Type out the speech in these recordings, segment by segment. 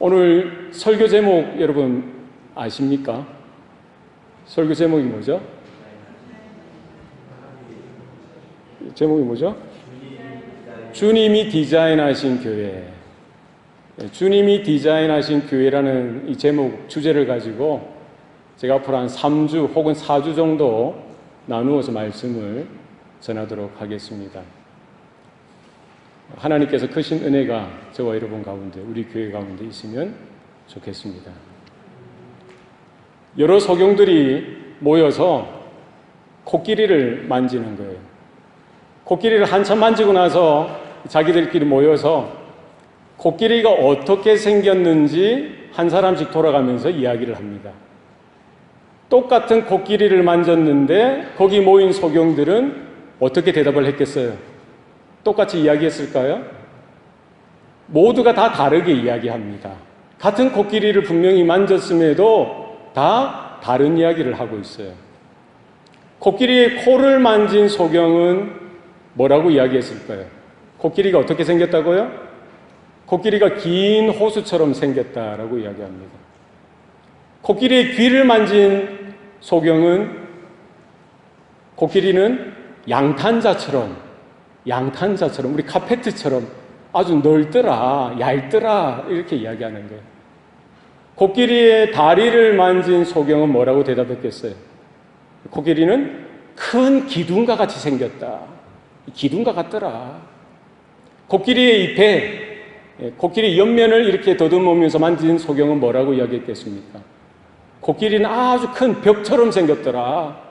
오늘 설교 제목 여러분 아십니까? 설교 제목이 뭐죠? 제목이 뭐죠? 주님이 디자인하신 교회. 주님이 디자인하신 교회라는 이 제목, 주제를 가지고 제가 앞으로 한 3주 혹은 4주 정도 나누어서 말씀을 전하도록 하겠습니다. 하나님께서 크신 은혜가 저와 여러분 가운데, 우리 교회 가운데 있으면 좋겠습니다. 여러 소경들이 모여서 코끼리를 만지는 거예요. 코끼리를 한참 만지고 나서 자기들끼리 모여서 코끼리가 어떻게 생겼는지 한 사람씩 돌아가면서 이야기를 합니다. 똑같은 코끼리를 만졌는데 거기 모인 소경들은 어떻게 대답을 했겠어요? 똑같이 이야기했을까요? 모두가 다 다르게 이야기합니다. 같은 코끼리를 분명히 만졌음에도 다 다른 이야기를 하고 있어요. 코끼리의 코를 만진 소경은 뭐라고 이야기했을까요? 코끼리가 어떻게 생겼다고요? 코끼리가 긴 호수처럼 생겼다라고 이야기합니다. 코끼리의 귀를 만진 소경은 코끼리는 양탄자처럼 우리 카페트처럼 아주 넓더라, 얇더라 이렇게 이야기하는 거예요. 코끼리의 다리를 만진 소경은 뭐라고 대답했겠어요? 코끼리는 큰 기둥과 같이 생겼다. 기둥과 같더라. 코끼리의 이 배, 코끼리 옆면을 이렇게 더듬으면서 만진 소경은 뭐라고 이야기했겠습니까? 코끼리는 아주 큰 벽처럼 생겼더라.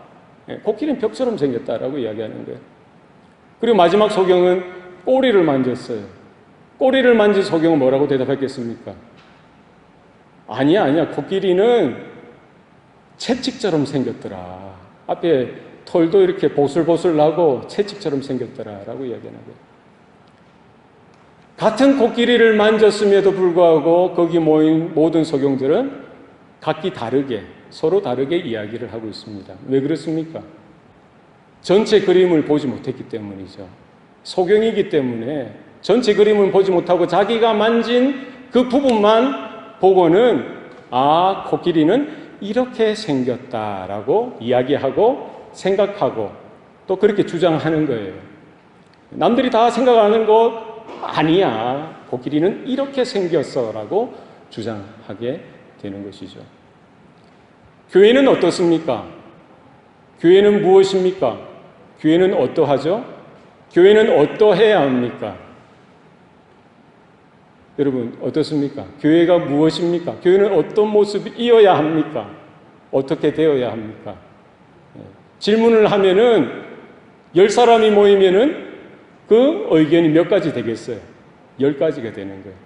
코끼리는 벽처럼 생겼다라고 이야기하는 거예요. 그리고 마지막 소경은 꼬리를 만졌어요. 꼬리를 만진 소경은 뭐라고 대답했겠습니까? 아니야. 코끼리는 채찍처럼 생겼더라. 앞에 털도 이렇게 보슬보슬 나고 채찍처럼 생겼더라라고 이야기하는 거예요. 같은 코끼리를 만졌음에도 불구하고 거기 모인 모든 소경들은 각기 다르게, 서로 다르게 이야기를 하고 있습니다. 왜 그렇습니까? 전체 그림을 보지 못했기 때문이죠. 소경이기 때문에 전체 그림을 보지 못하고 자기가 만진 그 부분만 보고는 코끼리는 이렇게 생겼다라고 이야기하고 생각하고 또 그렇게 주장하는 거예요. 남들이 다 생각하는 것 아니야. 코끼리는 이렇게 생겼어라고 주장하게 되는 것이죠. 교회는 어떻습니까? 교회는 무엇입니까? 교회는 어떠하죠? 교회는 어떠해야 합니까? 여러분 어떻습니까? 교회가 무엇입니까? 교회는 어떤 모습이어야 합니까? 어떻게 되어야 합니까? 질문을 하면은 10사람이 모이면은 그 의견이 몇 가지 되겠어요? 10가지가 되는 거예요.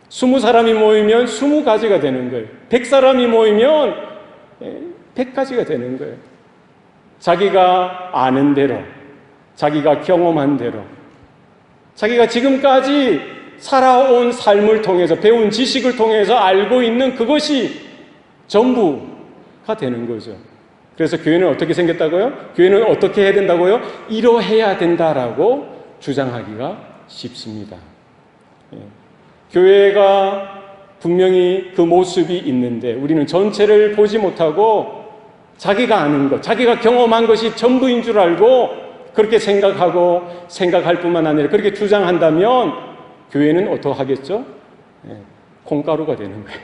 20사람이 모이면 20가지가 되는 거예요. 100사람이 모이면 100가지가 되는 거예요. 자기가 아는 대로, 자기가 경험한 대로, 자기가 지금까지 살아온 삶을 통해서, 배운 지식을 통해서 알고 있는 그것이 전부가 되는 거죠. 그래서 교회는 어떻게 생겼다고요? 교회는 어떻게 해야 된다고요? 이러해야 된다라고 주장하기가 쉽습니다. 교회가 분명히 그 모습이 있는데 우리는 전체를 보지 못하고 자기가 아는 것, 자기가 경험한 것이 전부인 줄 알고 그렇게 생각할 뿐만 아니라 그렇게 주장한다면 교회는 어떠하겠죠? 콩가루가 되는 거예요.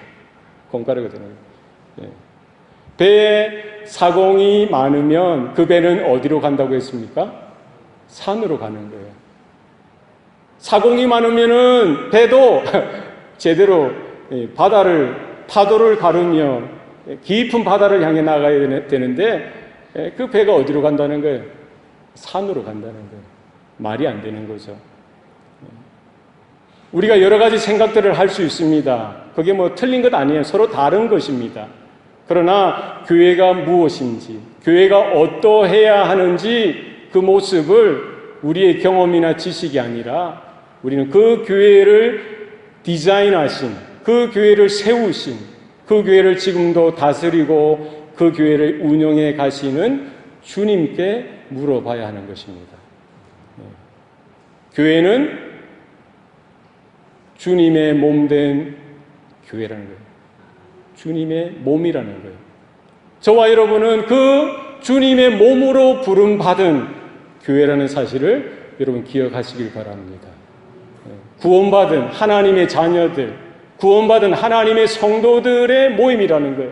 콩가루가 되는 거예요. 배에 사공이 많으면 그 배는 어디로 간다고 했습니까? 산으로 가는 거예요. 사공이 많으면은 배도 제대로 파도를 가르며 깊은 바다를 향해 나가야 되는데 그 배가 어디로 간다는 거예요? 산으로 간다는 거예요. 말이 안 되는 거죠. 우리가 여러 가지 생각들을 할 수 있습니다. 그게 뭐 틀린 것 아니에요. 서로 다른 것입니다. 그러나 교회가 무엇인지, 교회가 어떠해야 하는지 그 모습을 우리의 경험이나 지식이 아니라 우리는 그 교회를 디자인하신, 그 교회를 세우신, 그 교회를 지금도 다스리고 그 교회를 운영해 가시는 주님께 물어봐야 하는 것입니다. 교회는 주님의 몸된 교회라는 거예요. 주님의 몸이라는 거예요. 저와 여러분은 그 주님의 몸으로 부름받은 교회라는 사실을 여러분 기억하시길 바랍니다. 구원받은 하나님의 자녀들, 구원받은 하나님의 성도들의 모임이라는 거예요.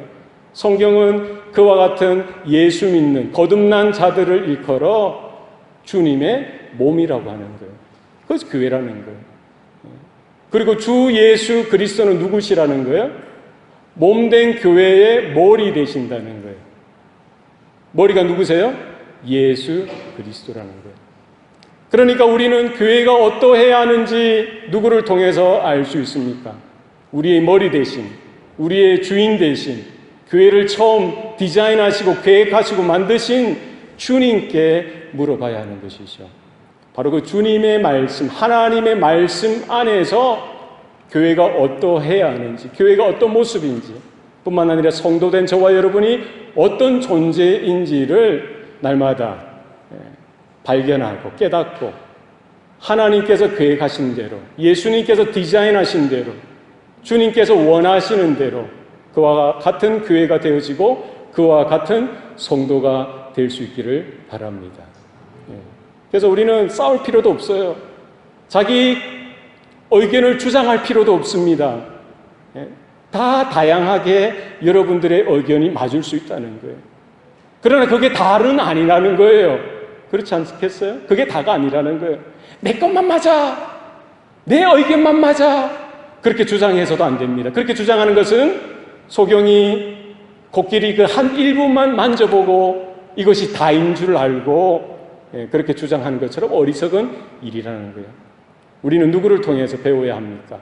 성경은 그와 같은 예수 믿는 거듭난 자들을 일컬어 주님의 몸이라고 하는 거예요. 그래서 교회라는 거예요. 그리고 주 예수 그리스도는 누구시라는 거예요? 몸된 교회의 머리 되신다는 거예요. 머리가 누구세요? 예수 그리스도라는 거예요. 그러니까 우리는 교회가 어떠해야 하는지 누구를 통해서 알 수 있습니까? 우리의 머리 대신, 우리의 주인 대신, 교회를 처음 디자인하시고 계획하시고 만드신 주님께 물어봐야 하는 것이죠. 바로 그 주님의 말씀, 하나님의 말씀 안에서 교회가 어떠해야 하는지, 교회가 어떤 모습인지 뿐만 아니라 성도된 저와 여러분이 어떤 존재인지를 날마다 발견하고 깨닫고 하나님께서 계획하신 대로, 예수님께서 디자인하신 대로, 주님께서 원하시는 대로 그와 같은 교회가 되어지고 그와 같은 성도가 될 수 있기를 바랍니다. 그래서 우리는 싸울 필요도 없어요. 자기 의견을 주장할 필요도 없습니다. 다 다양하게 여러분들의 의견이 맞을 수 있다는 거예요. 그러나 그게 다는 아니라는 거예요. 그렇지 않겠어요? 그게 다가 아니라는 거예요. 내 것만 맞아. 내 의견만 맞아. 그렇게 주장해서도 안 됩니다. 그렇게 주장하는 것은 소경이 코끼리 그 한 일부만 만져보고 이것이 다인 줄 알고 그렇게 주장하는 것처럼 어리석은 일이라는 거예요. 우리는 누구를 통해서 배워야 합니까?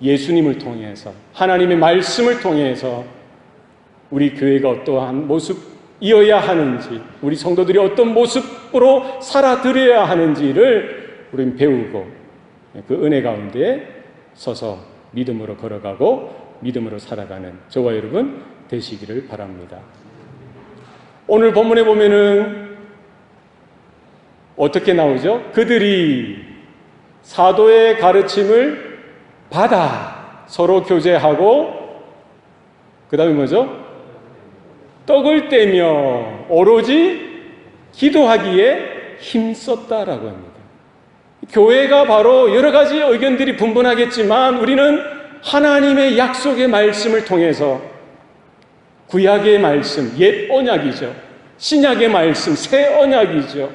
예수님을 통해서, 하나님의 말씀을 통해서 우리 교회가 어떠한 모습이어야 하는지, 우리 성도들이 어떤 모습으로 살아드려야 하는지를 우리는 배우고 그 은혜 가운데 서서 믿음으로 걸어가고 믿음으로 살아가는 저와 여러분 되시기를 바랍니다. 오늘 본문에 보면은 어떻게 나오죠? 그들이 사도의 가르침을 받아 서로 교제하고 그 다음에 뭐죠? 떡을 떼며 오로지 기도하기에 힘썼다라고 합니다. 교회가 바로 여러 가지 의견들이 분분하겠지만 우리는 하나님의 약속의 말씀을 통해서 구약의 말씀, 옛 언약이죠. 신약의 말씀, 새 언약이죠.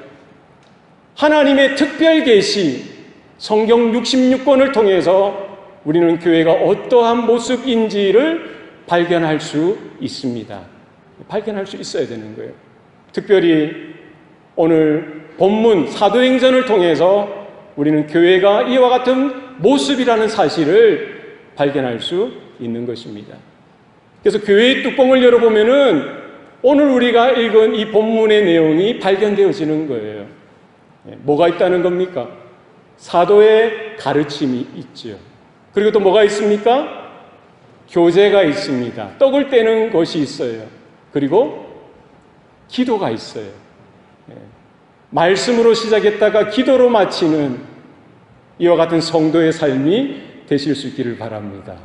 하나님의 특별 계시, 성경 66권을 통해서 우리는 교회가 어떠한 모습인지를 발견할 수 있습니다. 발견할 수 있어야 되는 거예요. 특별히 오늘 본문 사도행전을 통해서 우리는 교회가 이와 같은 모습이라는 사실을 발견할 수 있는 것입니다. 그래서 교회의 뚜껑을 열어보면은 오늘 우리가 읽은 이 본문의 내용이 발견되어지는 거예요. 뭐가 있다는 겁니까? 사도의 가르침이 있죠. 그리고 또 뭐가 있습니까? 교제가 있습니다. 떡을 떼는 것이 있어요. 그리고 기도가 있어요. 말씀으로 시작했다가 기도로 마치는 이와 같은 성도의 삶이 되실 수 있기를 바랍니다.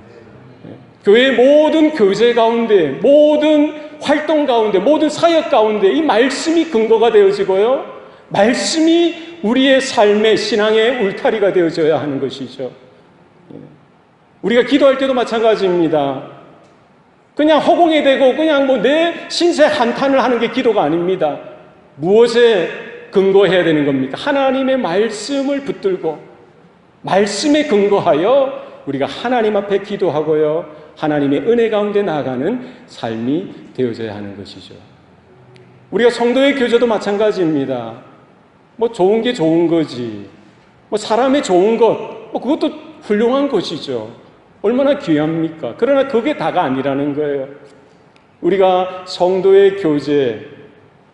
교회의 모든 교제 가운데, 모든 활동 가운데, 모든 사역 가운데 이 말씀이 근거가 되어지고요. 말씀이 우리의 삶의 신앙의 울타리가 되어져야 하는 것이죠. 우리가 기도할 때도 마찬가지입니다. 그냥 허공에 대고 그냥 뭐 내 신세 한탄을 하는 게 기도가 아닙니다. 무엇에 근거해야 되는 겁니까? 하나님의 말씀을 붙들고 말씀에 근거하여 우리가 하나님 앞에 기도하고요. 하나님의 은혜 가운데 나아가는 삶이 되어져야 하는 것이죠. 우리가 성도의 교제도 마찬가지입니다. 뭐 좋은 게 좋은 거지. 뭐 사람의 좋은 것, 뭐 그것도 훌륭한 것이죠. 얼마나 귀합니까? 그러나 그게 다가 아니라는 거예요. 우리가 성도의 교제,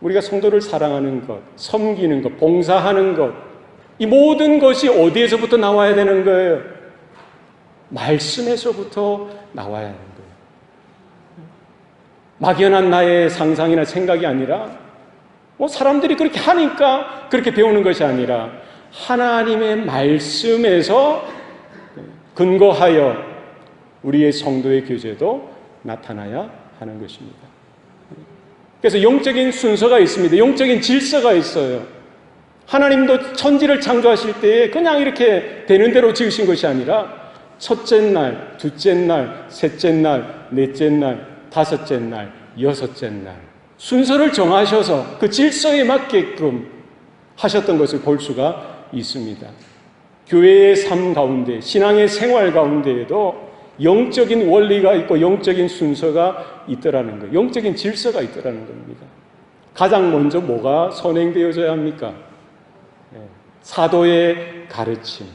우리가 성도를 사랑하는 것, 섬기는 것, 봉사하는 것, 이 모든 것이 어디에서부터 나와야 되는 거예요? 말씀에서부터 나와야 하는 거예요. 막연한 나의 상상이나 생각이 아니라 뭐 사람들이 그렇게 하니까 그렇게 배우는 것이 아니라 하나님의 말씀에서 근거하여 우리의 성도의 교제도 나타나야 하는 것입니다. 그래서 영적인 순서가 있습니다. 영적인 질서가 있어요. 하나님도 천지를 창조하실 때에 그냥 이렇게 되는 대로 지으신 것이 아니라 첫째 날, 둘째 날, 셋째 날, 넷째 날, 다섯째 날, 여섯째 날 순서를 정하셔서 그 질서에 맞게끔 하셨던 것을 볼 수가 있습니다. 교회의 삶 가운데, 신앙의 생활 가운데에도 영적인 원리가 있고 영적인 순서가 있더라는 거예요. 영적인 질서가 있더라는 겁니다. 가장 먼저 뭐가 선행되어져야 합니까? 사도의 가르침.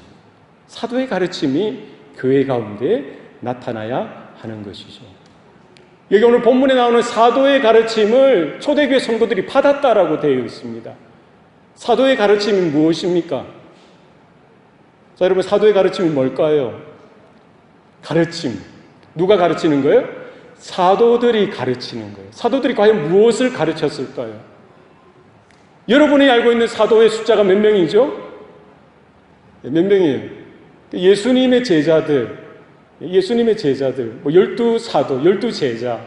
사도의 가르침이 교회 가운데 나타나야 하는 것이죠. 여기 오늘 본문에 나오는 사도의 가르침을 초대교회 성도들이 받았다라고 되어 있습니다. 사도의 가르침이 무엇입니까? 자, 여러분, 사도의 가르침이 뭘까요? 가르침. 누가 가르치는 거예요? 사도들이 가르치는 거예요. 사도들이 과연 무엇을 가르쳤을까요? 여러분이 알고 있는 사도의 숫자가 몇 명이죠? 몇 명이에요? 예수님의 제자들, 뭐 12사도, 12제자,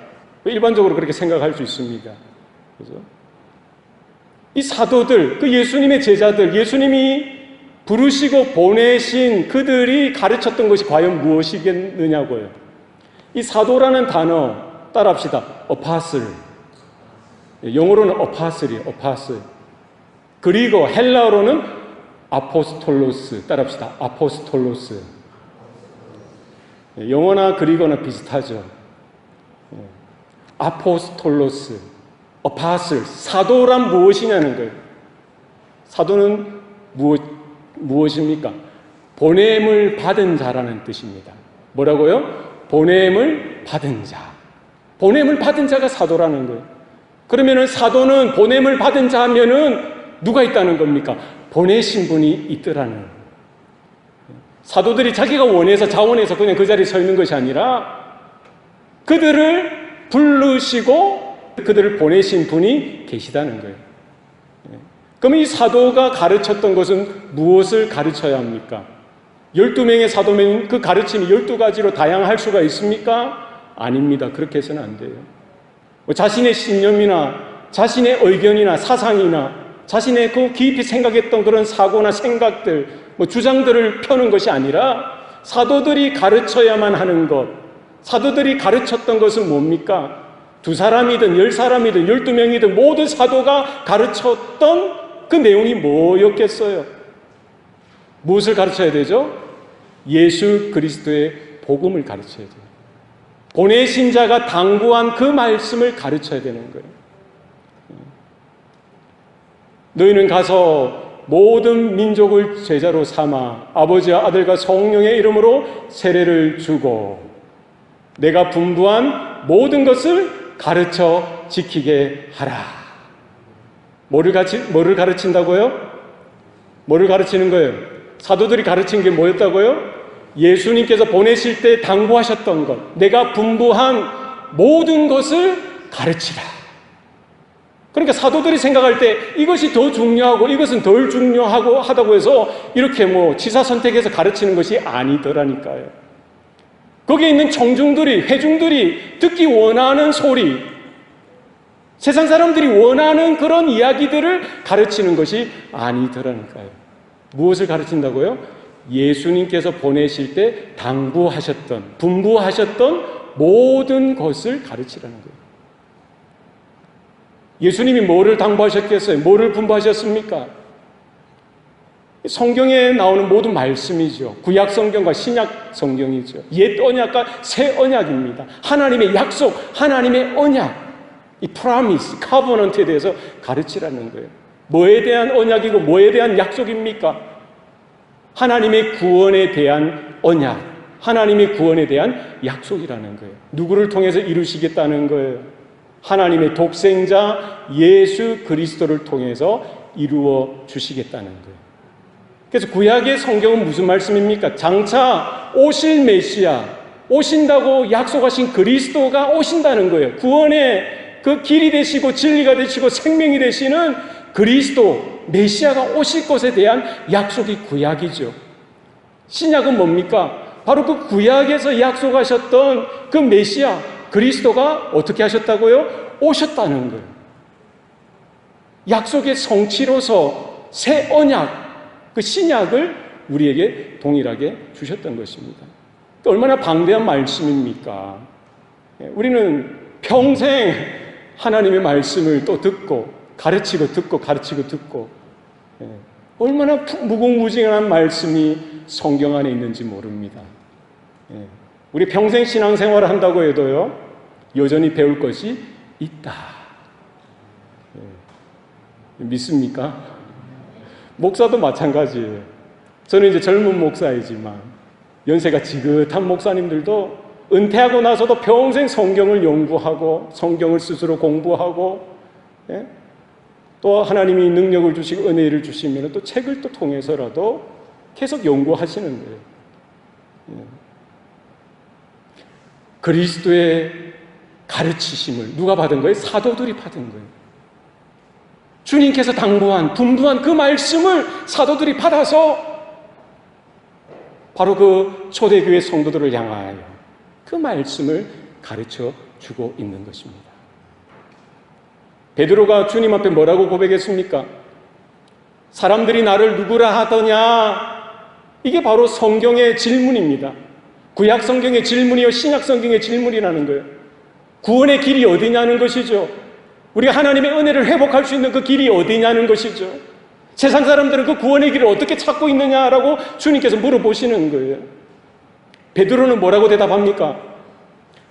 일반적으로 그렇게 생각할 수 있습니다. 그죠? 이 사도들, 그 예수님의 제자들, 예수님이 부르시고 보내신 그들이 가르쳤던 것이 과연 무엇이겠느냐고요. 이 사도라는 단어 따라합시다. 어파슬. 영어로는 어파슬이에요. 어파슬. 그리고 헬라어로는 아포스톨로스. 따라합시다. 아포스톨로스. 영어나 그리거나 비슷하죠. 아포스톨로스. 어파슬. 사도란 무엇이냐는 거예요. 사도는 무엇입니까? 보냄을 받은 자라는 뜻입니다. 뭐라고요? 보냄을 받은 자. 보냄을 받은 자가 사도라는 거예요. 그러면은 사도는 보냄을 받은 자 하면은 누가 있다는 겁니까? 보내신 분이 있더라는 거예요. 사도들이 자기가 원해서 자원해서 그냥 그 자리에 서 있는 것이 아니라 그들을 부르시고 그들을 보내신 분이 계시다는 거예요. 그럼 이 사도가 가르쳤던 것은 무엇을 가르쳐야 합니까? 12명의 사도면 그 가르침이 12가지로 다양할 수가 있습니까? 아닙니다. 그렇게 해서는 안 돼요. 자신의 신념이나 자신의 의견이나 사상이나 자신의 그 깊이 생각했던 그런 사고나 생각들, 주장들을 펴는 것이 아니라 사도들이 가르쳐야만 하는 것, 사도들이 가르쳤던 것은 뭡니까? 2사람이든 10사람이든 12명이든 모든 사도가 가르쳤던 그 내용이 뭐였겠어요? 무엇을 가르쳐야 되죠? 예수 그리스도의 복음을 가르쳐야 돼요. 보내신 자가 당부한 그 말씀을 가르쳐야 되는 거예요. 너희는 가서 모든 민족을 제자로 삼아 아버지와 아들과 성령의 이름으로 세례를 주고 내가 분부한 모든 것을 가르쳐 지키게 하라. 뭐를 가르친다고요? 뭐를 가르치는 거예요? 사도들이 가르친 게 뭐였다고요? 예수님께서 보내실 때 당부하셨던 것, 내가 분부한 모든 것을 가르치라. 그러니까 사도들이 생각할 때 이것이 더 중요하고 이것은 덜 중요하고 하다고 해서 이렇게 지사 선택해서 가르치는 것이 아니더라니까요. 거기에 있는 청중들이, 회중들이 듣기 원하는 소리, 세상 사람들이 원하는 그런 이야기들을 가르치는 것이 아니더라니까요. 무엇을 가르친다고요? 예수님께서 보내실 때 당부하셨던, 분부하셨던 모든 것을 가르치라는 거예요. 예수님이 뭐를 당부하셨겠어요? 뭐를 분부하셨습니까? 성경에 나오는 모든 말씀이죠. 구약 성경과 신약 성경이죠. 옛 언약과 새 언약입니다. 하나님의 약속, 하나님의 언약, 이 프라미스, 카버넌트에 대해서 가르치라는 거예요. 뭐에 대한 언약이고 뭐에 대한 약속입니까? 하나님의 구원에 대한 언약, 하나님의 구원에 대한 약속이라는 거예요. 누구를 통해서 이루시겠다는 거예요? 하나님의 독생자 예수 그리스도를 통해서 이루어 주시겠다는 거예요. 그래서 구약의 성경은 무슨 말씀입니까? 장차 오실 메시아, 오신다고 약속하신 그리스도가 오신다는 거예요. 구원의 그 길이 되시고 진리가 되시고 생명이 되시는 그리스도, 메시아가 오실 것에 대한 약속이 구약이죠. 신약은 뭡니까? 바로 그 구약에서 약속하셨던 그 메시아 그리스도가 어떻게 하셨다고요? 오셨다는 거예요. 약속의 성취로서 새 언약, 그 신약을 우리에게 동일하게 주셨던 것입니다. 얼마나 방대한 말씀입니까? 우리는 평생 하나님의 말씀을 또 듣고 가르치고 듣고 가르치고 듣고, 얼마나 무궁무진한 말씀이 성경 안에 있는지 모릅니다. 우리 평생 신앙생활을 한다고 해도요, 여전히 배울 것이 있다. 믿습니까? 목사도 마찬가지예요. 저는 이제 젊은 목사이지만 연세가 지긋한 목사님들도 은퇴하고 나서도 평생 성경을 연구하고 성경을 스스로 공부하고, 또 하나님이 능력을 주시고 은혜를 주시면 또 책을 또 통해서라도 계속 연구하시는 거예요. 그리스도의 가르치심을 누가 받은 거예요? 사도들이 받은 거예요. 주님께서 당부한, 분부한 그 말씀을 사도들이 받아서 바로 그 초대교회 성도들을 향하여 그 말씀을 가르쳐 주고 있는 것입니다. 베드로가 주님 앞에 뭐라고 고백했습니까? 사람들이 나를 누구라 하더냐? 이게 바로 성경의 질문입니다. 구약 성경의 질문이요, 신약 성경의 질문이라는 거예요. 구원의 길이 어디냐는 것이죠. 우리가 하나님의 은혜를 회복할 수 있는 그 길이 어디냐는 것이죠. 세상 사람들은 그 구원의 길을 어떻게 찾고 있느냐라고 주님께서 물어보시는 거예요. 베드로는 뭐라고 대답합니까?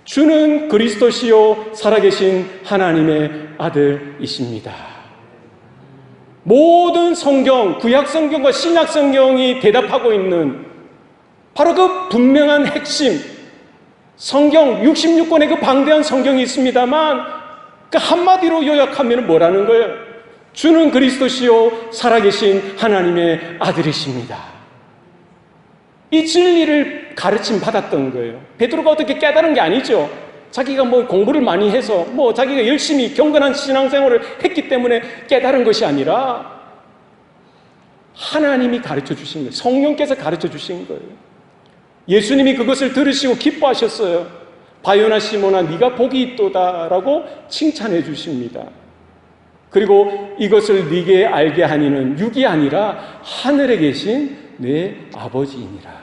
주는 그리스도시요 살아계신 하나님의 아들이십니다. 모든 성경, 구약 성경과 신약 성경이 대답하고 있는 바로 그 분명한 핵심, 성경 66권의 그 방대한 성경이 있습니다만 그 한마디로 요약하면 뭐라는 거예요? 주는 그리스도시요 살아계신 하나님의 아들이십니다. 이 진리를 가르침 받았던 거예요. 베드로가 어떻게 깨달은 게 아니죠. 자기가 뭐 공부를 많이 해서 자기가 열심히 경건한 신앙생활을 했기 때문에 깨달은 것이 아니라 하나님이 가르쳐 주신 거예요. 성령께서 가르쳐 주신 거예요. 예수님이 그것을 들으시고 기뻐하셨어요. 바요나 시몬아 네가 복이 있도다라고 칭찬해 주십니다. 그리고 이것을 네게 알게 하니는 육이 아니라 하늘에 계신 내 아버지이니라.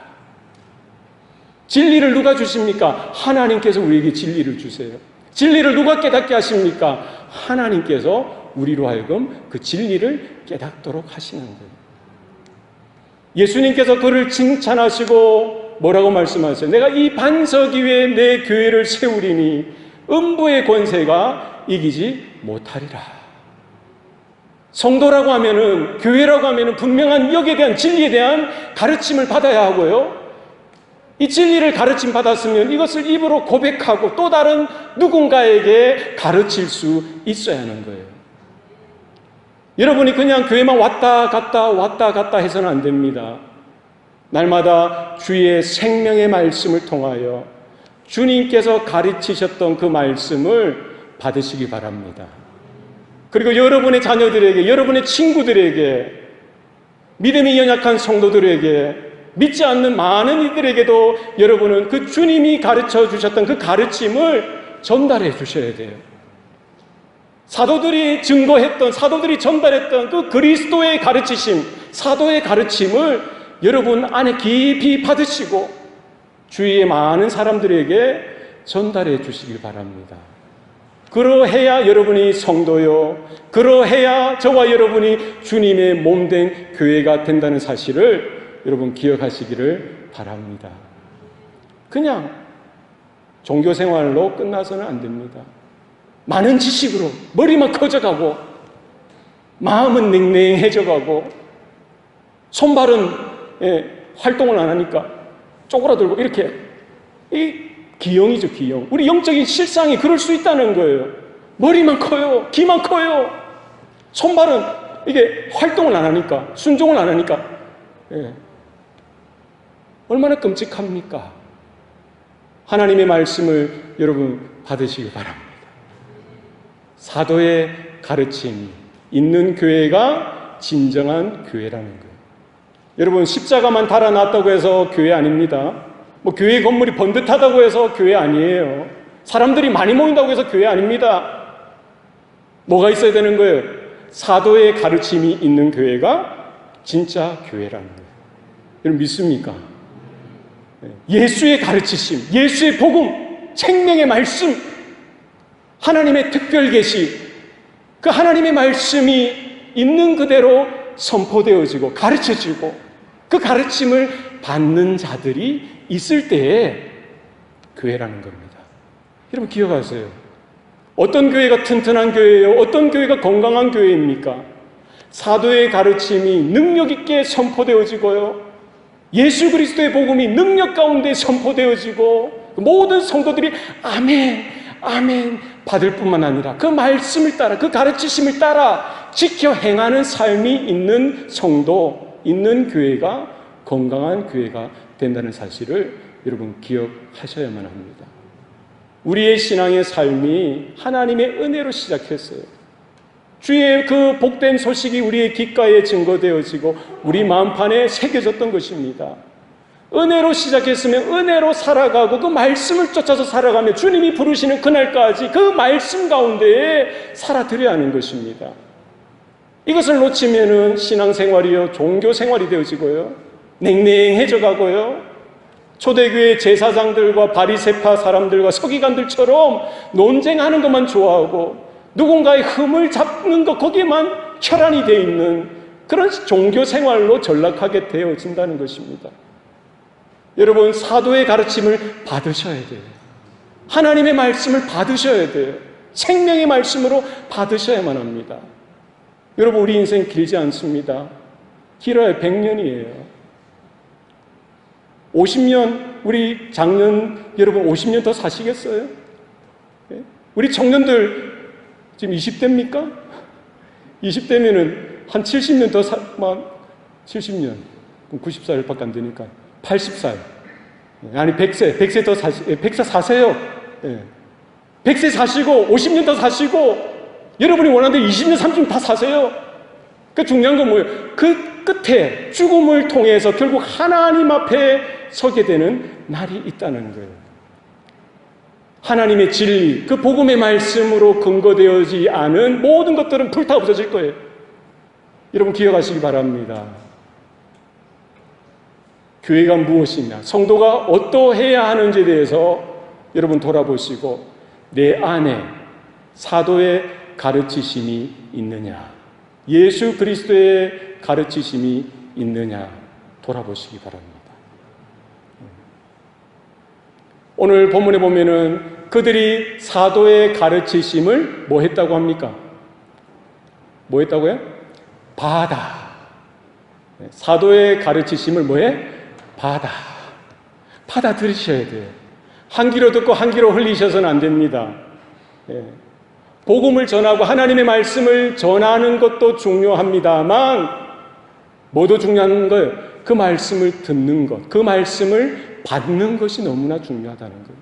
진리를 누가 주십니까? 하나님께서 우리에게 진리를 주세요. 진리를 누가 깨닫게 하십니까? 하나님께서 우리로 하여금 그 진리를 깨닫도록 하시는 거예요. 예수님께서 그를 칭찬하시고 뭐라고 말씀하세요? 내가 이 반석 위에 내 교회를 세우리니 음부의 권세가 이기지 못하리라. 성도라고 하면은, 교회라고 하면은 분명한 역에 대한 진리에 대한 가르침을 받아야 하고요. 이 진리를 가르침 받았으면 이것을 입으로 고백하고 또 다른 누군가에게 가르칠 수 있어야 하는 거예요. 여러분이 그냥 교회만 왔다 갔다 해서는 안 됩니다. 날마다 주의 생명의 말씀을 통하여 주님께서 가르치셨던 그 말씀을 받으시기 바랍니다. 그리고 여러분의 자녀들에게, 여러분의 친구들에게, 믿음이 연약한 성도들에게, 믿지 않는 많은 이들에게도 여러분은 그 주님이 가르쳐 주셨던 그 가르침을 전달해 주셔야 돼요. 사도들이 증거했던, 사도들이 전달했던 그 그리스도의 가르치심, 사도의 가르침을 여러분 안에 깊이 받으시고 주위의 많은 사람들에게 전달해 주시길 바랍니다. 그러해야 여러분이 성도요, 그러해야 저와 여러분이 주님의 몸된 교회가 된다는 사실을 여러분 기억하시기를 바랍니다. 그냥 종교생활로 끝나서는 안 됩니다. 많은 지식으로 머리만 커져가고 마음은 냉랭해져가고 손발은 활동을 안 하니까 쪼그라들고 이렇게, 이 기형이죠, 기형. 우리 영적인 실상이 그럴 수 있다는 거예요. 머리만 커요, 귀만 커요, 손발은 이게 활동을 안 하니까, 순종을 안 하니까, 얼마나 끔찍합니까? 하나님의 말씀을 여러분 받으시기 바랍니다. 사도의 가르침이 있는 교회가 진정한 교회라는 거예요. 여러분, 십자가만 달아놨다고 해서 교회 아닙니다. 뭐 교회 건물이 번듯하다고 해서 교회 아니에요. 사람들이 많이 모인다고 해서 교회 아닙니다. 뭐가 있어야 되는 거예요? 사도의 가르침이 있는 교회가 진짜 교회라는 거예요. 여러분 믿습니까? 예수의 가르치심, 예수의 복음, 생명의 말씀, 하나님의 특별 계시, 그 하나님의 말씀이 있는 그대로 선포되어지고 가르쳐지고 그 가르침을 받는 자들이 있을 때에 교회라는 겁니다. 여러분 기억하세요. 어떤 교회가 튼튼한 교회예요? 어떤 교회가 건강한 교회입니까? 사도의 가르침이 능력 있게 선포되어지고요, 예수 그리스도의 복음이 능력 가운데 선포되어지고 모든 성도들이 아멘, 아멘 받을 뿐만 아니라 그 말씀을 따라, 그 가르치심을 따라 지켜 행하는 삶이 있는 성도, 있는 교회가 건강한 교회가 된다는 사실을 여러분 기억하셔야만 합니다. 우리의 신앙의 삶이 하나님의 은혜로 시작했어요. 주의 그 복된 소식이 우리의 귓가에 증거되어지고 우리 마음판에 새겨졌던 것입니다. 은혜로 시작했으면 은혜로 살아가고 그 말씀을 쫓아서 살아가며 주님이 부르시는 그날까지 그 말씀 가운데에 살아드려야 하는 것입니다. 이것을 놓치면은 신앙생활이요, 종교생활이 되어지고요, 냉랭해져 가고요, 초대교회 제사장들과 바리새파 사람들과 서기관들처럼 논쟁하는 것만 좋아하고 누군가의 흠을 잡는 것, 거기에만 혈안이 되어 있는 그런 종교생활로 전락하게 되어진다는 것입니다. 여러분, 사도의 가르침을 받으셔야 돼요. 하나님의 말씀을 받으셔야 돼요. 생명의 말씀으로 받으셔야만 합니다. 여러분, 우리 인생 길지 않습니다. 길어야 100년이에요. 50년, 우리 작년 여러분 50년 더 사시겠어요? 우리 청년들 지금 20대입니까? 20대면은 한 70년 더 70년. 그럼 90살밖에 안 되니까 80살. 아니 100세 더 100세 사세요. 100세 사시고 50년 더 사시고 여러분이 원하는 20년, 30년 다 사세요. 그 중요한 건 뭐예요? 그 끝에 죽음을 통해서 결국 하나님 앞에 서게 되는 날이 있다는 거예요. 하나님의 진리, 그 복음의 말씀으로 근거되어지 않은 모든 것들은 불타 없어질 거예요. 여러분 기억하시기 바랍니다. 교회가 무엇이냐, 성도가 어떠해야 하는지에 대해서 여러분 돌아보시고 내 안에 사도의 가르치심이 있느냐, 예수 그리스도의 가르치심이 있느냐 돌아보시기 바랍니다. 오늘 본문에 보면은 그들이 사도의 가르치심을 뭐 했다고 합니까? 뭐 했다고요? 받아. 사도의 가르치심을 뭐해? 받아들이셔야 돼요. 한 귀로 듣고 한 귀로 흘리셔서는 안 됩니다. 복음을 전하고 하나님의 말씀을 전하는 것도 중요합니다만 뭐도 중요한 거예요? 그 말씀을 듣는 것, 그 말씀을 받는 것이 너무나 중요하다는 거예요.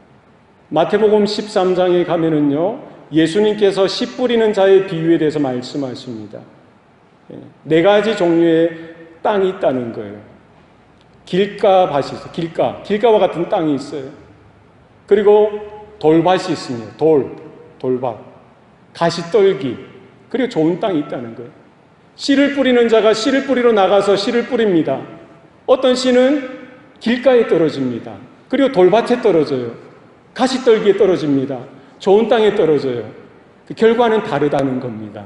마태복음 13장에 가면은요, 예수님께서 씨 뿌리는 자의 비유에 대해서 말씀하십니다. 4가지 종류의 땅이 있다는 거예요. 길가 밭이 있어요. 길가와 같은 땅이 있어요. 그리고 돌밭이 있습니다. 돌밭, 가시떨기, 그리고 좋은 땅이 있다는 거예요. 씨를 뿌리는 자가 씨를 뿌리러 나가서 씨를 뿌립니다. 어떤 씨는 길가에 떨어집니다. 그리고 돌밭에 떨어져요. 가시떨기에 떨어집니다. 좋은 땅에 떨어져요. 그 결과는 다르다는 겁니다.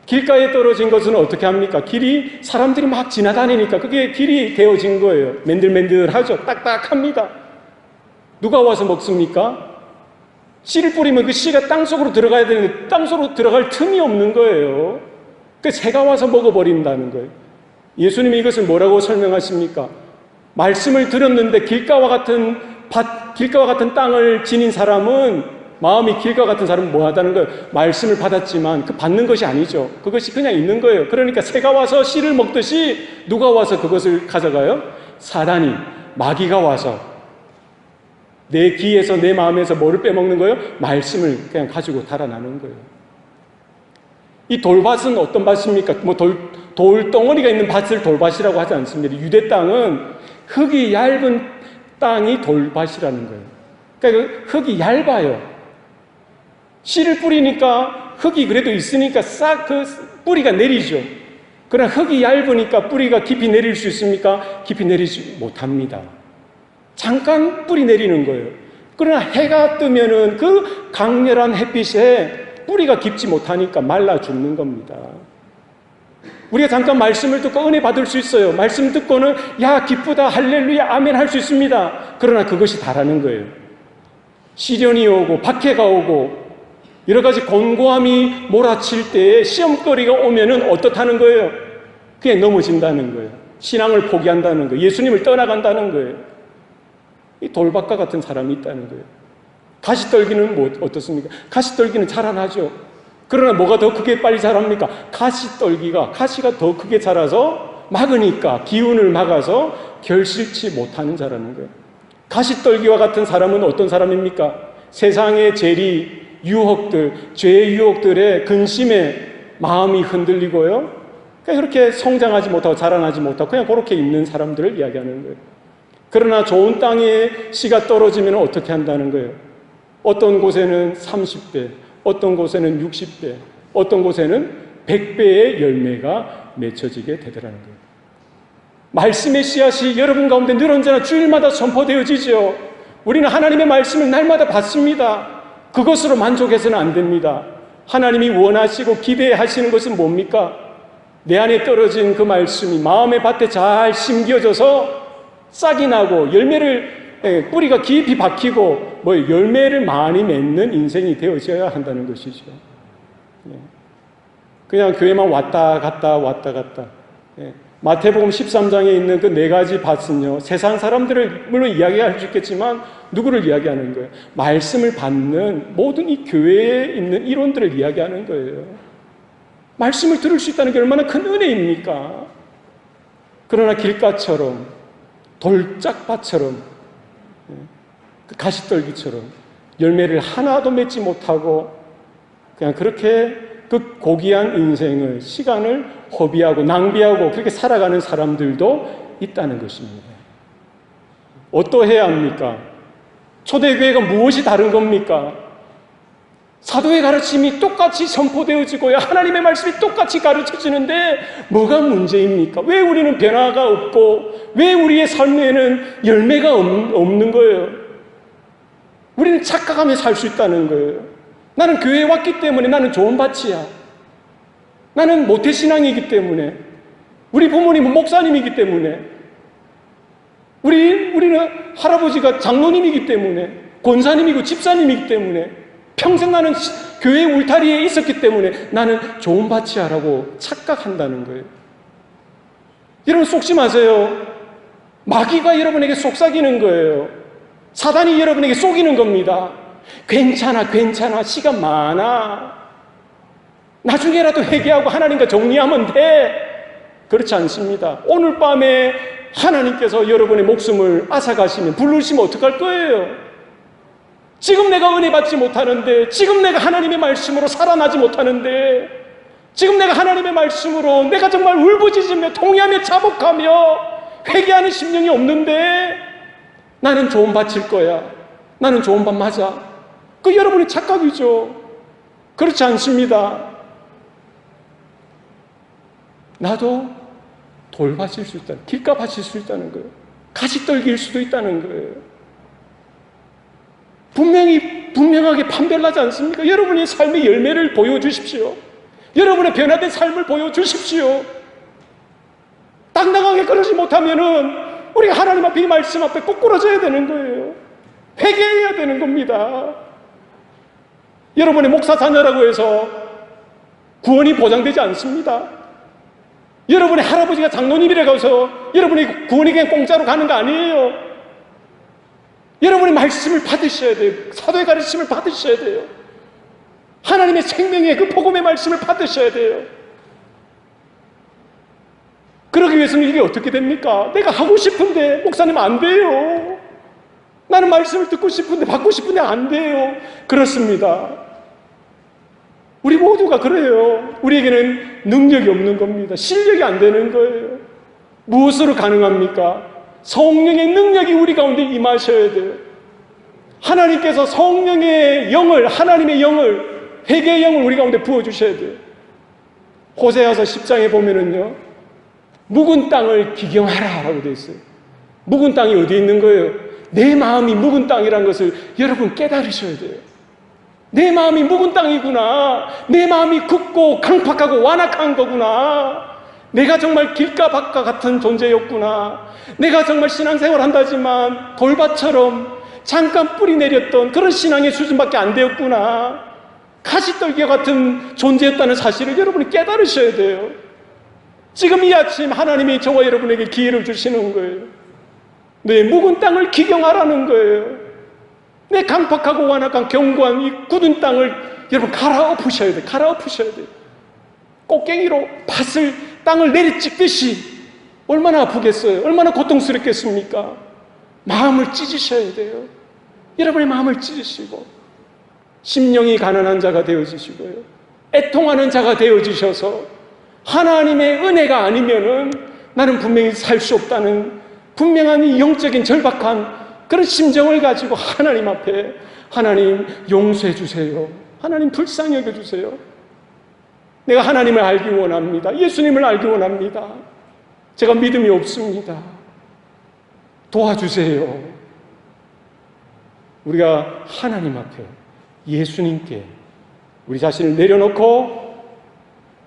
길가에 떨어진 것은 어떻게 합니까? 길이 사람들이 막 지나다니니까 그게 길이 되어진 거예요. 맨들맨들하죠. 딱딱합니다. 누가 와서 먹습니까? 씨를 뿌리면 그 씨가 땅속으로 들어가야 되는데 땅속으로 들어갈 틈이 없는 거예요. 그 새가 와서 먹어버린다는 거예요. 예수님이 이것을 뭐라고 설명하십니까? 말씀을 들었는데 길가와 같은 땅을 지닌 사람은, 마음이 길과 같은 사람은 뭐 하다는 거예요? 말씀을 받았지만 그 받는 것이 아니죠. 그것이 그냥 있는 거예요. 그러니까 새가 와서 씨를 먹듯이 누가 와서 그것을 가져가요? 사단이, 마귀가 와서 내 귀에서, 내 마음에서 뭐를 빼먹는 거예요? 말씀을 그냥 가지고 달아나는 거예요. 이 돌밭은 어떤 밭입니까? 뭐 돌덩어리가 있는 밭을 돌밭이라고 하지 않습니다. 유대 땅은 흙이 얇은 땅이 돌밭이라는 거예요. 그러니까 그 흙이 얇아요. 씨를 뿌리니까 흙이 그래도 있으니까 싹 그 뿌리가 내리죠. 그러나 흙이 얇으니까 뿌리가 깊이 내릴 수 있습니까? 깊이 내리지 못합니다. 잠깐 뿌리 내리는 거예요. 그러나 해가 뜨면은 그 강렬한 햇빛에 뿌리가 깊지 못하니까 말라 죽는 겁니다. 우리가 잠깐 말씀을 듣고 은혜 받을 수 있어요. 말씀 듣고는 야 기쁘다 할렐루야 아멘 할 수 있습니다. 그러나 그것이 다라는 거예요. 시련이 오고 박해가 오고 여러 가지 곤고함이 몰아칠 때에 시험거리가 오면은 어떻다는 거예요? 그냥 넘어진다는 거예요. 신앙을 포기한다는 거예요. 예수님을 떠나간다는 거예요. 이 돌밭과 같은 사람이 있다는 거예요. 가시떨기는 뭐 어떻습니까? 가시떨기는 자라나죠. 그러나 뭐가 더 크게 빨리 자랍니까? 가시가 더 크게 자라서 막으니까 기운을 막아서 결실치 못하는 자라는 거예요. 가시떨기와 같은 사람은 어떤 사람입니까? 세상의 재리, 유혹들, 죄의 유혹들에 근심에 마음이 흔들리고요. 그냥 그렇게 성장하지 못하고 자라나지 못하고 그냥 그렇게 있는 사람들을 이야기하는 거예요. 그러나 좋은 땅에 씨가 떨어지면 어떻게 한다는 거예요? 어떤 곳에는 30배, 어떤 곳에는 60배, 어떤 곳에는 100배의 열매가 맺혀지게 되더라는 거예요. 말씀의 씨앗이 여러분 가운데 늘 언제나 주일마다 선포되어지죠. 우리는 하나님의 말씀을 날마다 받습니다. 그것으로 만족해서는 안 됩니다. 하나님이 원하시고 기대하시는 것은 뭡니까? 내 안에 떨어진 그 말씀이 마음의 밭에 잘 심겨져서 싹이 나고 열매를 뿌리가 깊이 박히고 열매를 많이 맺는 인생이 되어져야 한다는 것이죠. 그냥 교회만 왔다 갔다. 마태복음 13장에 있는 그 네 가지 밭은요, 세상 사람들을 물론 이야기할 수 있겠지만 누구를 이야기하는 거예요? 말씀을 받는 모든 이 교회에 있는 이론들을 이야기하는 거예요. 말씀을 들을 수 있다는 게 얼마나 큰 은혜입니까? 그러나 길가처럼 돌짝밭처럼 그 가시떨기처럼 열매를 하나도 맺지 못하고 그냥 그렇게 그 고귀한 인생을 시간을 허비하고 낭비하고 그렇게 살아가는 사람들도 있다는 것입니다. 어떠해야 합니까? 초대교회가 무엇이 다른 겁니까? 사도의 가르침이 똑같이 선포되어지고요, 하나님의 말씀이 똑같이 가르쳐지는데 뭐가 문제입니까? 왜 우리는 변화가 없고 왜 우리의 삶에는 열매가 없는 거예요? 우리는 착각하며 살 수 있다는 거예요. 나는 교회에 왔기 때문에 나는 좋은 밭이야. 나는 모태신앙이기 때문에, 우리 부모님은 목사님이기 때문에, 우리는 할아버지가 장로님이기 때문에, 권사님이고 집사님이기 때문에, 평생 나는 교회 울타리에 있었기 때문에 나는 좋은 밭이야 라고 착각한다는 거예요. 여러분 속지 마세요. 마귀가 여러분에게 속삭이는 거예요. 사단이 여러분에게 속이는 겁니다. 괜찮아, 시간 많아, 나중에라도 회개하고 하나님과 정리하면 돼. 그렇지 않습니다. 오늘 밤에 하나님께서 여러분의 목숨을 앗아가시면, 부르시면 어떡할 거예요? 지금 내가 은혜 받지 못하는데, 지금 내가 하나님의 말씀으로 살아나지 못하는데, 지금 내가 하나님의 말씀으로 내가 정말 울부짖으며 통회하며 자복하며 회개하는 심령이 없는데 나는 좋은 밭일 거야, 나는 좋은 밭 맞아. 그 여러분의 착각이죠. 그렇지 않습니다. 나도 돌밭일 수 있다는, 길가밭일 수 있다는 거예요. 가시떨기일 수도 있다는 거예요. 분명하게 판별하지 않습니까? 여러분의 삶의 열매를 보여주십시오. 여러분의 변화된 삶을 보여주십시오. 당당하게 그러지 못하면은 우리가 하나님 앞에 이 말씀 앞에 꿇어져야 되는 거예요. 회개해야 되는 겁니다. 여러분의 목사 자녀라고 해서 구원이 보장되지 않습니다. 여러분의 할아버지가 장로님이라고 해서 여러분의 구원이 그냥 공짜로 가는 거 아니에요. 여러분의 말씀을 받으셔야 돼요. 사도의 가르침을 받으셔야 돼요. 하나님의 생명의 그 복음의 말씀을 받으셔야 돼요. 그러기 위해서는 이게 어떻게 됩니까? 내가 하고 싶은데 목사님 안 돼요. 나는 말씀을 듣고 싶은데 받고 싶은데 안 돼요. 그렇습니다. 우리 모두가 그래요. 우리에게는 능력이 없는 겁니다. 실력이 안 되는 거예요. 무엇으로 가능합니까? 성령의 능력이 우리 가운데 임하셔야 돼요. 하나님께서 성령의 영을, 하나님의 영을, 회개의 영을 우리 가운데 부어주셔야 돼요. 호세아서 10장에 보면은요, 묵은 땅을 기경하라 라고 되어 있어요. 묵은 땅이 어디 있는 거예요? 내 마음이 묵은 땅이라는 것을 여러분 깨달으셔야 돼요. 내 마음이 묵은 땅이구나. 내 마음이 굳고 강팍하고 완악한 거구나. 내가 정말 길가밭과 같은 존재였구나. 내가 정말 신앙생활 한다지만 돌밭처럼 잠깐 뿌리 내렸던 그런 신앙의 수준밖에 안 되었구나. 가시떨기 같은 존재였다는 사실을 여러분이 깨달으셔야 돼요. 지금 이 아침 하나님이 저와 여러분에게 기회를 주시는 거예요. 내 묵은 땅을 기경하라는 거예요. 내 강팍하고 완악한 견고한 이 굳은 땅을 여러분 갈아엎으셔야 돼요. 갈아엎으셔야 돼요. 꽃갱이로 땅을 내리찍듯이 얼마나 아프겠어요? 얼마나 고통스럽겠습니까? 마음을 찢으셔야 돼요. 여러분의 마음을 찢으시고 심령이 가난한 자가 되어지시고요, 애통하는 자가 되어지셔서 하나님의 은혜가 아니면은 나는 분명히 살 수 없다는 분명한 이 영적인 절박한 그런 심정을 가지고 하나님 앞에, 하나님 용서해 주세요, 하나님 불쌍히 여겨 주세요, 내가 하나님을 알기 원합니다, 예수님을 알기 원합니다, 제가 믿음이 없습니다, 도와주세요. 우리가 하나님 앞에, 예수님께 우리 자신을 내려놓고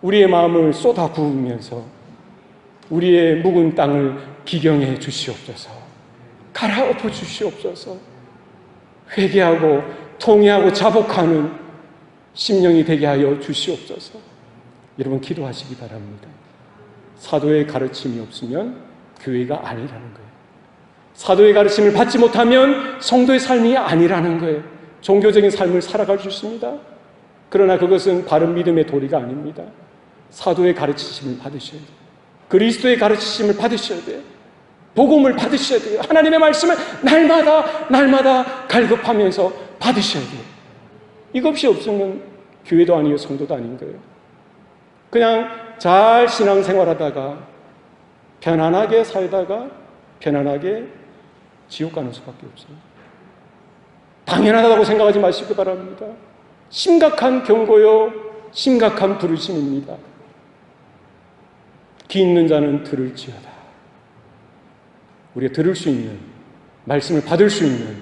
우리의 마음을 쏟아 부으면서 우리의 묵은 땅을 기경해 주시옵소서, 갈아엎어 주시옵소서, 회개하고 통회하고 자복하는 심령이 되게 하여 주시옵소서. 여러분 기도하시기 바랍니다. 사도의 가르침이 없으면 교회가 아니라는 거예요. 사도의 가르침을 받지 못하면 성도의 삶이 아니라는 거예요. 종교적인 삶을 살아갈 수 있습니다. 그러나 그것은 바른 믿음의 도리가 아닙니다. 사도의 가르치심을 받으셔야 돼요. 그리스도의 가르치심을 받으셔야 돼요. 복음을 받으셔야 돼요. 하나님의 말씀을 날마다 갈급하면서 받으셔야 돼요. 이것이 없으면 교회도 아니고 성도도 아닌 거예요. 그냥 잘 신앙생활하다가 편안하게 살다가 편안하게 지옥 가는 수밖에 없어요. 당연하다고 생각하지 마시기 바랍니다. 심각한 경고요, 심각한 부르심입니다. 귀 있는 자는 들을지어다. 우리가 들을 수 있는, 말씀을 받을 수 있는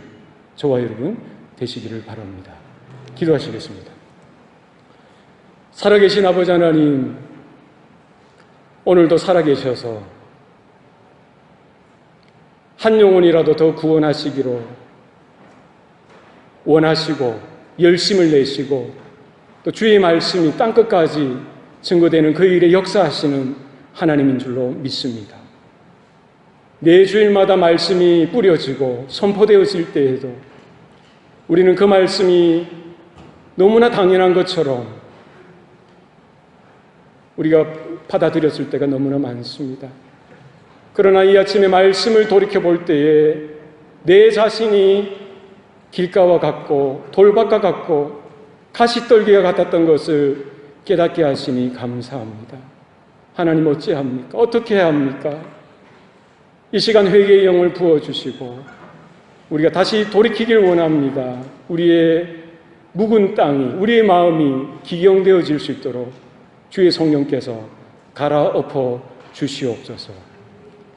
저와 여러분 되시기를 바랍니다. 기도하시겠습니다. 살아계신 아버지 하나님, 오늘도 살아계셔서 한 영혼이라도 더 구원하시기로 원하시고 열심을 내시고 또 주의 말씀이 땅끝까지 증거되는 그 일에 역사하시는 하나님인 줄로 믿습니다. 매 주일마다 말씀이 뿌려지고 선포되어질 때에도 우리는 그 말씀이 너무나 당연한 것처럼 우리가 받아들였을 때가 너무나 많습니다. 그러나 이 아침에 말씀을 돌이켜볼 때에 내 자신이 길가와 같고 돌밭과 같고 가시떨기와 같았던 것을 깨닫게 하시니 감사합니다. 하나님 어찌합니까? 어떻게 해야 합니까? 이 시간 회개의 영을 부어주시고 우리가 다시 돌이키길 원합니다. 우리의 묵은 땅이, 우리의 마음이 기경되어질 수 있도록 주의 성령께서 갈아엎어 주시옵소서.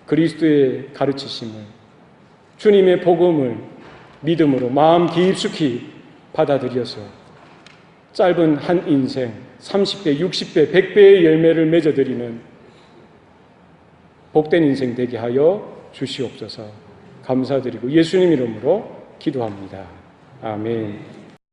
그리스도의 가르치심을, 주님의 복음을 믿음으로 마음 깊숙이 받아들여서 짧은 한 인생 30배, 60배, 100배의 열매를 맺어드리는 복된 인생 되게 하여 주시옵소서. 감사드리고 예수님 이름으로 기도합니다. 아멘.